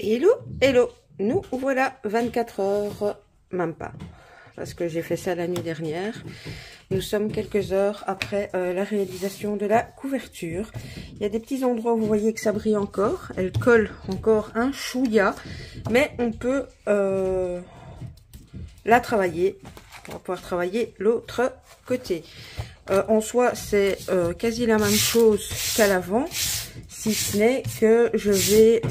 Hello, hello, nous voilà 24 heures, même pas, parce que j'ai fait ça la nuit dernière. Nous sommes quelques heures après la réalisation de la couverture. Il y a des petits endroits où vous voyez que ça brille encore, elle colle encore un chouïa, mais on peut la travailler. On va pouvoir travailler l'autre côté. En soi, c'est quasi la même chose qu'à l'avant, si ce n'est que je vais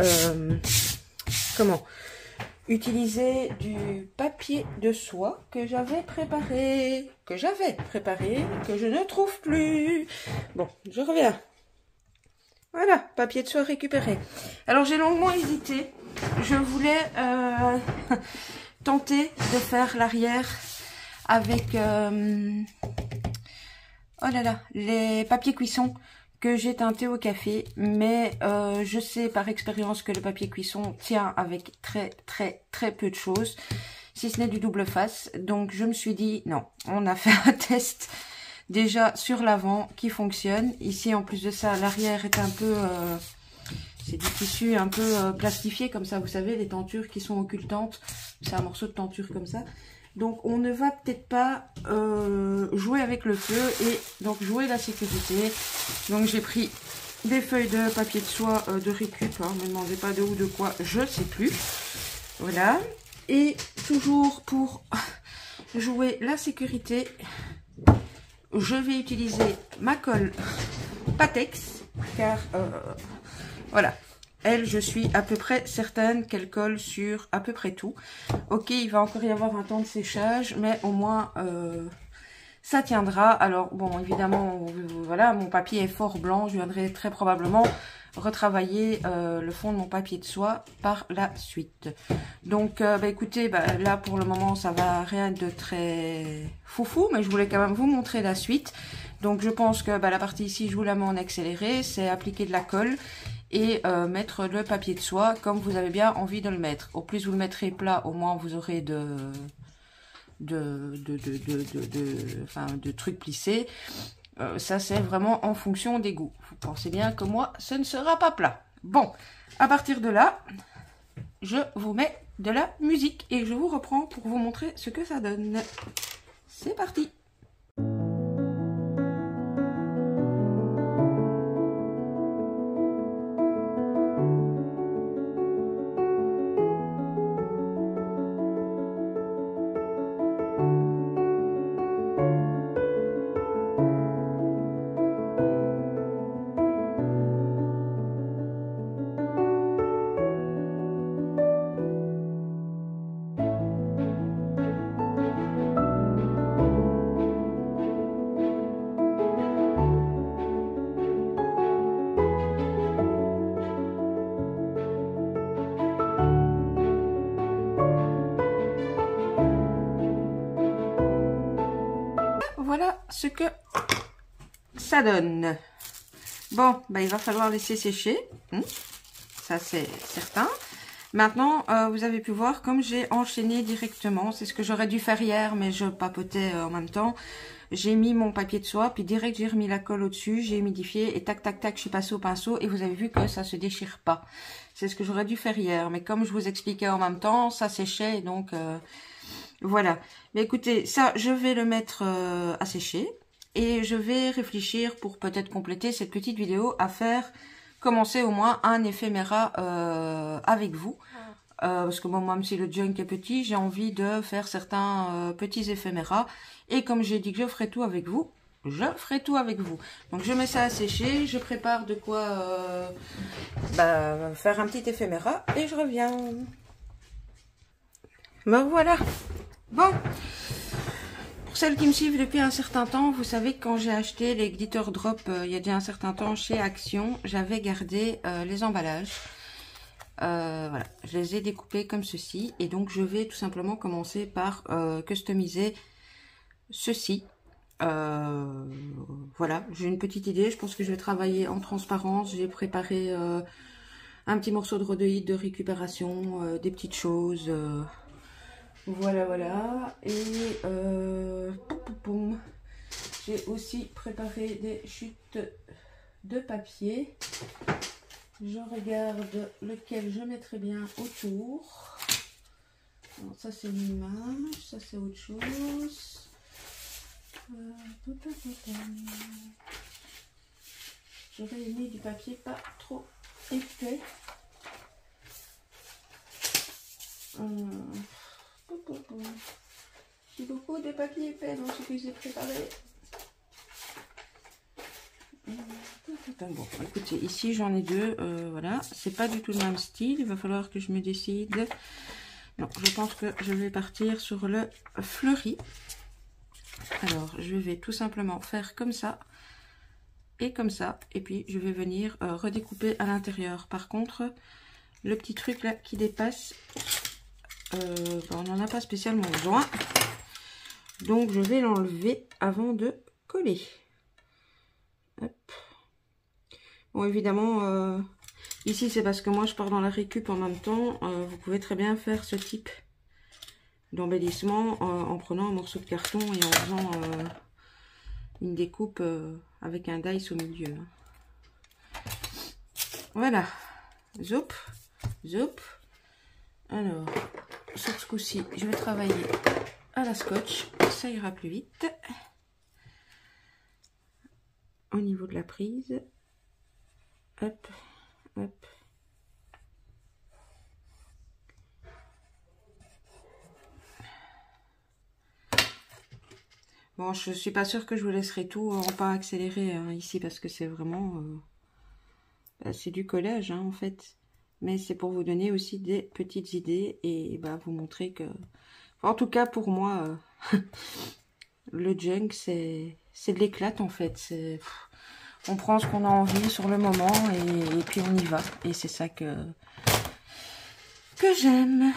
utiliser du papier de soie que j'avais préparé, que je ne trouve plus. Bon, je reviens. Voilà, papier de soie récupéré. Alors j'ai longuement hésité. Je voulais tenter de faire l'arrière avec oh là là, les papiers cuisson que j'ai teinté au café, mais je sais par expérience que le papier cuisson tient avec très peu de choses, si ce n'est du double face. Donc je me suis dit non, on a fait un test déjà sur l'avant qui fonctionne. Ici en plus de ça, l'arrière est un peu c'est du tissu un peu plastifié comme ça, vous savez, les tentures qui sont occultantes, c'est un morceau de tenture comme ça. Donc on ne va peut-être pas jouer avec le feu et donc jouer la sécurité. Donc j'ai pris des feuilles de papier de soie de récup, hein, ne me demandez pas de où, de quoi, je ne sais plus. Voilà. Et toujours pour jouer la sécurité, je vais utiliser ma colle Patex, car voilà. Elle, je suis à peu près certaine qu'elle colle sur à peu près tout. Ok, il va encore y avoir un temps de séchage, mais au moins ça tiendra. Alors bon, évidemment, voilà, mon papier est fort blanc. Je viendrai très probablement retravailler le fond de mon papier de soie par la suite. Donc, écoutez, là pour le moment, ça va rien de très foufou, mais je voulais quand même vous montrer la suite. Donc, je pense que la partie ici, je vous la mets en accéléré, c'est appliquer de la colle et mettre le papier de soie comme vous avez bien envie de le mettre. Au plus vous le mettrez plat, au moins vous aurez de trucs plissés. Ça c'est vraiment en fonction des goûts. Vous pensez bien que moi ce ne sera pas plat. Bon, à partir de là, je vous mets de la musique et je vous reprends pour vous montrer ce que ça donne. C'est parti. Voilà ce que ça donne. Bon, il va falloir laisser sécher. Ça, c'est certain. Maintenant, vous avez pu voir comme j'ai enchaîné directement. C'est ce que j'aurais dû faire hier, mais je papotais en même temps. J'ai mis mon papier de soie, puis direct, j'ai remis la colle au-dessus. J'ai humidifié et tac, tac, tac, je suis passée au pinceau. Et vous avez vu que ça se déchire pas. C'est ce que j'aurais dû faire hier. Mais comme je vous expliquais en même temps, ça séchait. Et donc, voilà. Mais écoutez, ça, je vais le mettre à sécher. Et je vais réfléchir pour peut-être compléter cette petite vidéo à faire commencer au moins un éphéméra avec vous. Parce que bon, même si le junk est petit, j'ai envie de faire certains petits éphéméras. Et comme j'ai dit que je ferai tout avec vous, je ferai tout avec vous. Donc je mets ça à sécher, je prépare de quoi faire un petit éphéméra et je reviens. Ben voilà. Bon. Pour celles qui me suivent depuis un certain temps, vous savez que quand j'ai acheté les Glitter Drop il y a déjà un certain temps chez Action, j'avais gardé les emballages. Voilà, je les ai découpés comme ceci. Et donc je vais tout simplement commencer par customiser ceci. Voilà, j'ai une petite idée. Je pense que je vais travailler en transparence. J'ai préparé un petit morceau de rhodoïde de récupération, des petites choses. Voilà, voilà. Et j'ai aussi préparé des chutes de papier. Je regarde lequel je mettrai bien autour. Alors, ça c'est une image, ça c'est autre chose. J'aurais aimé du papier pas trop épais. J'ai beaucoup de papier épais dans ce que j'ai préparé. Bon, écoutez, ici j'en ai deux. Voilà, c'est pas du tout le même style. Il va falloir que je me décide. Non, je pense que je vais partir sur le fleuri. Alors, je vais tout simplement faire comme ça et comme ça. Et puis, je vais venir redécouper à l'intérieur. Par contre, le petit truc là qui dépasse, on n'en a pas spécialement besoin. Donc, je vais l'enlever avant de coller. Hop. Bon, évidemment, ici, c'est parce que moi, je pars dans la récup en même temps. Vous pouvez très bien faire ce type d'embellissement en prenant un morceau de carton et en faisant une découpe avec un dice au milieu. Voilà. Zoup, zoup. Alors, sur ce coup-ci, je vais travailler à la scotch. Ça ira plus vite. Au niveau de la prise. Hop, hop. Bon, je suis pas sûre que je vous laisserai tout en pas accéléré ici parce que c'est vraiment... c'est du collage en fait. Mais c'est pour vous donner aussi des petites idées et vous montrer que... En tout cas pour moi, le junk c'est de l'éclate en fait. On prend ce qu'on a envie sur le moment et puis on y va. Et c'est ça que j'aime.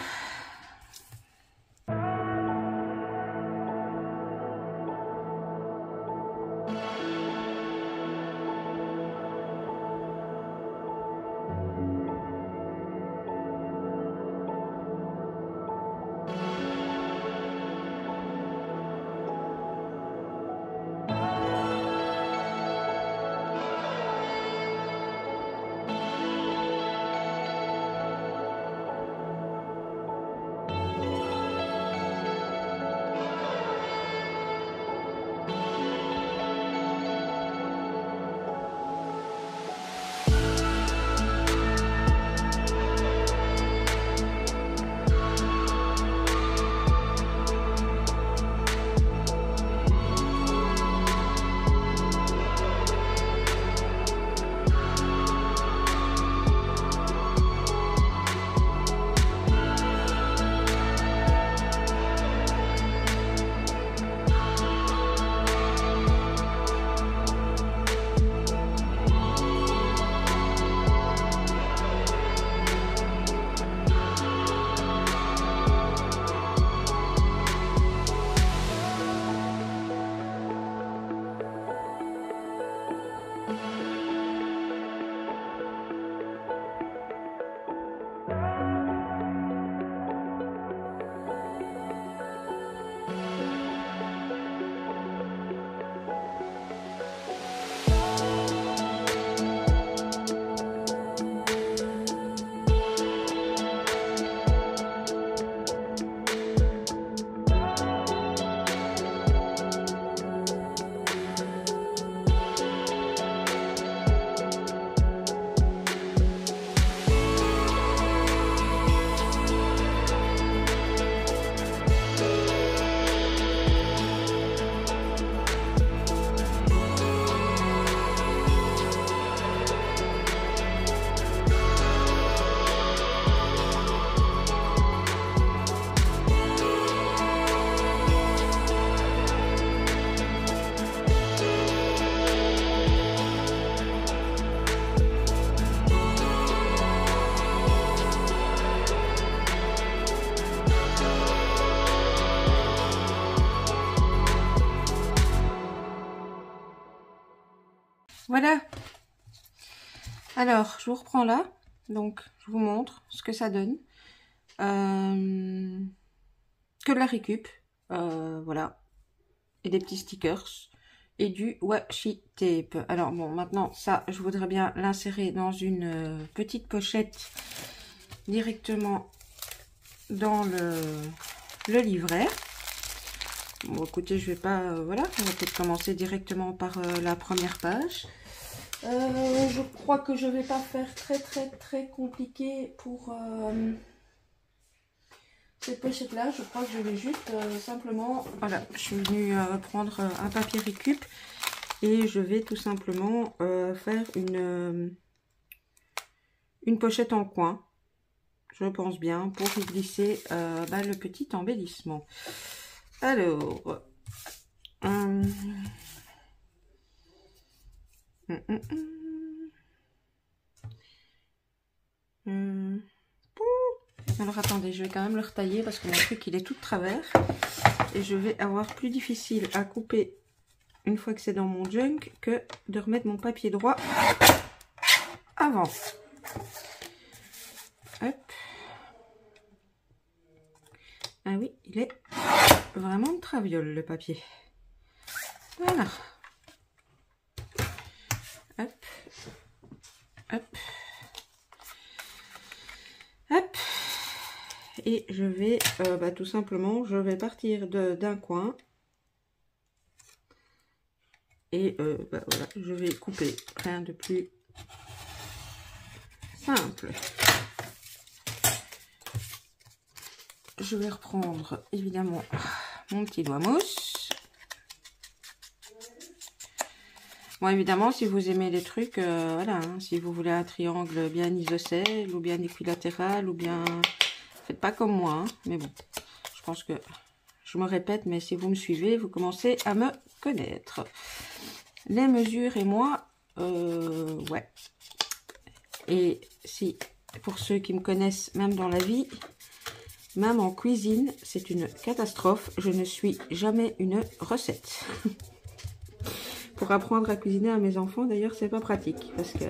Voilà. Alors, je vous reprends là. Donc, je vous montre ce que ça donne. Que de la récup. Voilà. Et des petits stickers. et du washi tape. Alors bon, maintenant ça, je voudrais bien l'insérer dans une petite pochette directement dans le livret. Bon, écoutez, je vais pas, voilà, on va peut-être commencer directement par la première page. Je crois que je vais pas faire très compliqué pour cette pochette là. Je crois que je vais juste simplement, voilà, je suis venue prendre un papier récup et je vais tout simplement faire une pochette en coin, je pense bien, pour y glisser le petit embellissement. Alors, alors attendez, je vais quand même le retailler parce que mon truc il est tout de travers et je vais avoir plus difficile à couper une fois que c'est dans mon junk que de remettre mon papier droit avant. Hop. Ah oui, il est vraiment de traviole le papier. Voilà. Hop. Hop. Hop. Et je vais tout simplement, je vais partir d'un coin. Et voilà, je vais couper. Rien de plus simple. Je vais reprendre évidemment mon petit doigt mousse. Bon, évidemment, si vous aimez les trucs, voilà, hein, si vous voulez un triangle bien isocèle ou bien équilatéral ou bien... Faites pas comme moi, hein, mais bon, je pense que je me répète, mais si vous me suivez, vous commencez à me connaître. Les mesures et moi, ouais. Et si, pour ceux qui me connaissent, même dans la vie, même en cuisine, c'est une catastrophe. Je ne suis jamais une recette. Pour apprendre à cuisiner à mes enfants, d'ailleurs, c'est pas pratique. Parce que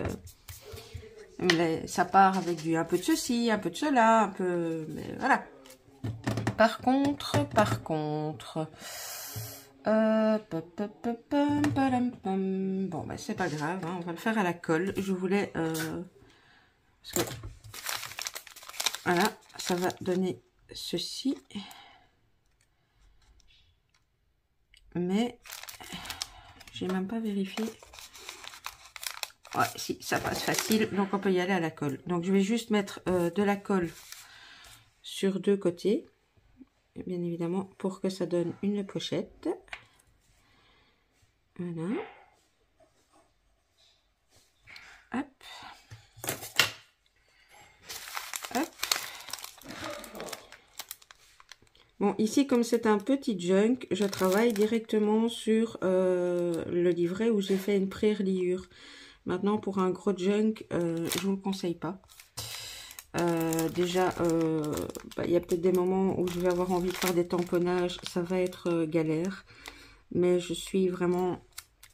ça part avec un peu de ceci, un peu de cela, un peu... Mais voilà. Par contre... Bon, ben c'est pas grave, hein, on va le faire à la colle. Je voulais... parce que... Voilà, ça va donner ceci. Mais... J'ai même pas vérifié. Ouais, si, ça passe facile, donc on peut y aller à la colle. Donc je vais juste mettre de la colle sur deux côtés, bien évidemment, pour que ça donne une pochette. Voilà. Hop. Hop. Bon, ici, comme c'est un petit junk, je travaille directement sur le livret où j'ai fait une pré-reliure. Maintenant, pour un gros junk, je vous le conseille pas. Déjà, il y a peut-être des moments où je vais avoir envie de faire des tamponnages, ça va être galère. Mais je suis vraiment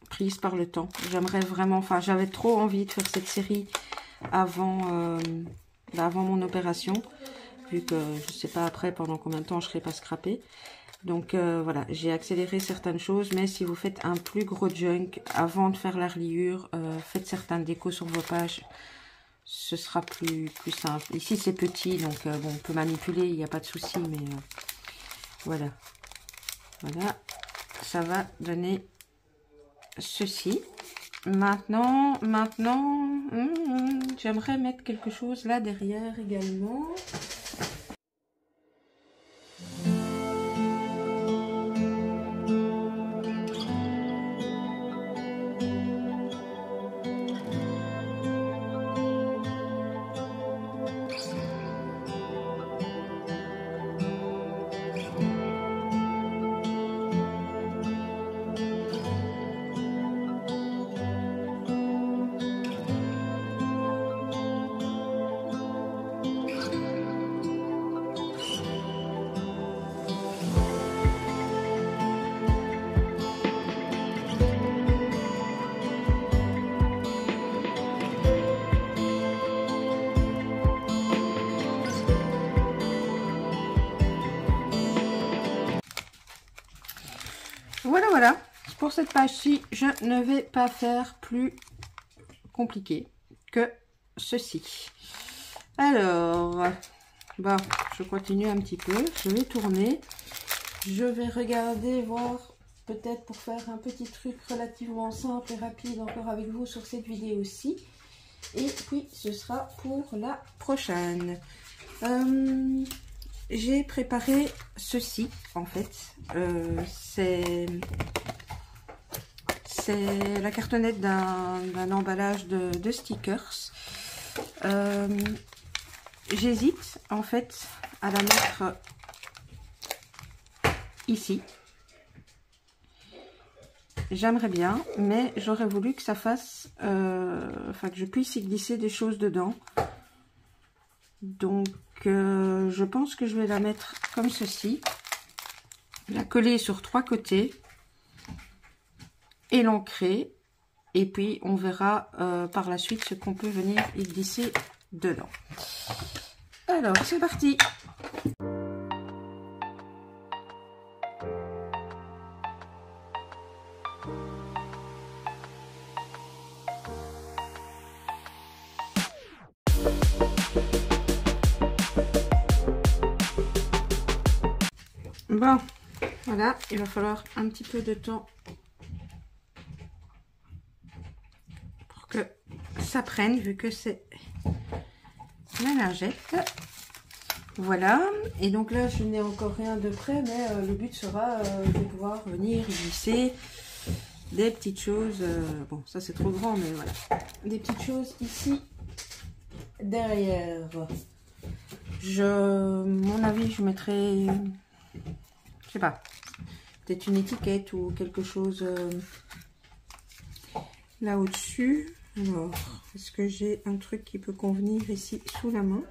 prise par le temps. J'aimerais vraiment, enfin, j'avais trop envie de faire cette série avant, avant mon opération. Vu que je sais pas après pendant combien de temps je serai pas scrappée. Donc voilà, j'ai accéléré certaines choses, mais si vous faites un plus gros junk avant de faire la reliure, faites certaines décos sur vos pages, ce sera plus simple. Ici c'est petit, donc bon, on peut manipuler, il n'y a pas de souci, mais voilà. Voilà, ça va donner ceci. Maintenant, j'aimerais mettre quelque chose là derrière également. Voilà, pour cette page-ci, je ne vais pas faire plus compliqué que ceci. Alors, bon, je continue un petit peu. Je vais tourner. Je vais regarder, voir, peut-être pour faire un petit truc relativement simple et rapide encore avec vous sur cette vidéo aussi. Et puis, ce sera pour la prochaine. J'ai préparé ceci, en fait. C'est la cartonnette d'un emballage de stickers. J'hésite, en fait, à la mettre ici. J'aimerais bien, mais j'aurais voulu que ça fasse, enfin que je puisse y glisser des choses dedans. Donc, je pense que je vais la mettre comme ceci, la coller sur 3 côtés et l'ancrer. Et puis, on verra par la suite ce qu'on peut venir y glisser dedans. Alors, c'est parti! Bon, voilà, il va falloir un petit peu de temps pour que ça prenne, vu que c'est la lingette. Voilà, et donc là, je n'ai encore rien de prêt, mais le but sera de pouvoir venir glisser des petites choses. Bon, ça c'est trop grand, mais voilà. Des petites choses ici, derrière. Mon avis, je mettrai... je sais pas, peut-être une étiquette ou quelque chose là au-dessus. Alors, est-ce que j'ai un truc qui peut convenir ici sous la main?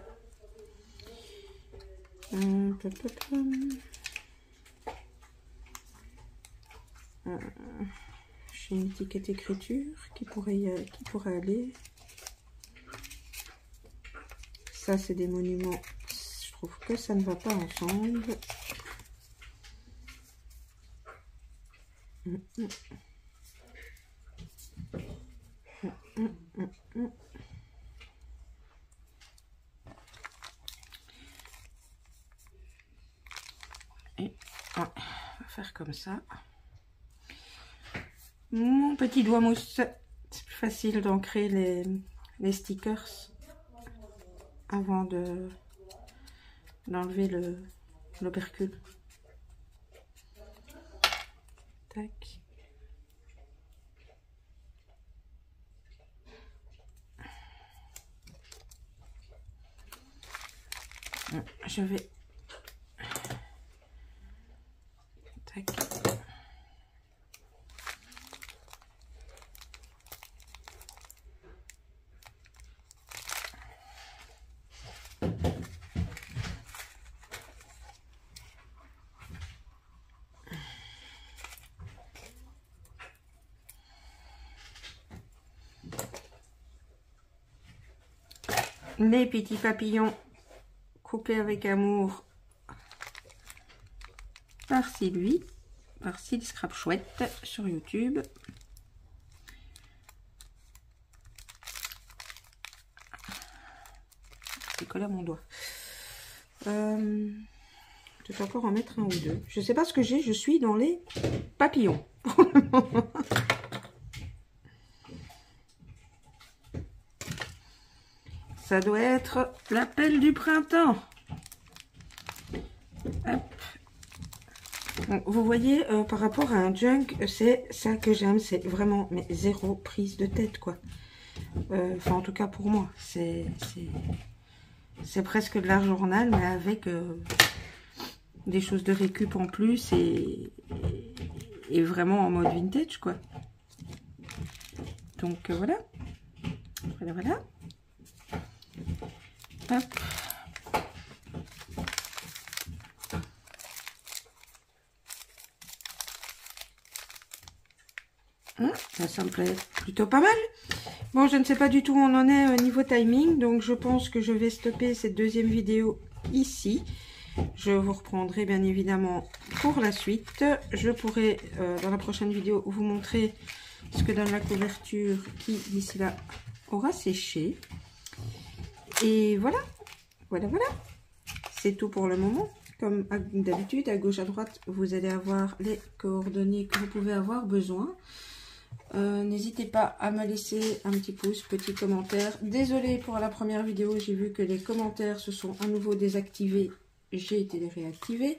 J'ai une étiquette écriture qui pourrait aller. Ça, c'est des monuments. Je trouve que ça ne va pas ensemble. Et ouais, on va faire comme ça. Mon petit doigt mousse, c'est plus facile d'ancrer les stickers avant d'enlever l'opercule. Tac. Je vais... Tac. Les petits papillons coupés avec amour par Sylvie, par Sylvie Scrap Chouette sur YouTube. C'est collé à mon doigt. Je vais encore en mettre un ou deux. Je sais pas ce que j'ai, je suis dans les papillons. Ça doit être l'appel du printemps. Hop. Bon, vous voyez, par rapport à un junk, c'est ça que j'aime. C'est vraiment mais zéro prise de tête, quoi. Enfin, en tout cas pour moi. C'est presque de l'art journal, mais avec des choses de récup en plus et vraiment en mode vintage, quoi. Donc, voilà. Voilà. Hop. Ça me plaît plutôt pas mal. Bon, je ne sais pas du tout où on en est au niveau timing, donc je pense que je vais stopper cette deuxième vidéo ici. je vous reprendrai bien évidemment pour la suite. Je pourrai dans la prochaine vidéo vous montrer ce que donne la couverture qui d'ici là aura séché. Et voilà, voilà. C'est tout pour le moment. Comme d'habitude, à gauche, à droite, vous allez avoir les coordonnées que vous pouvez avoir besoin. N'hésitez pas à me laisser un petit pouce, petit commentaire. Désolée pour la première vidéo, j'ai vu que les commentaires se sont à nouveau désactivés. J'ai été les réactiver.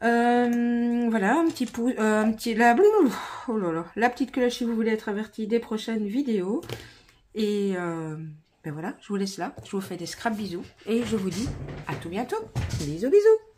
Voilà, un petit pouce, oh là là, la petite cloche si vous voulez être averti des prochaines vidéos. Et ben voilà, je vous laisse là. Je vous fais des scrap bisous et je vous dis à tout bientôt. Bisous bisous.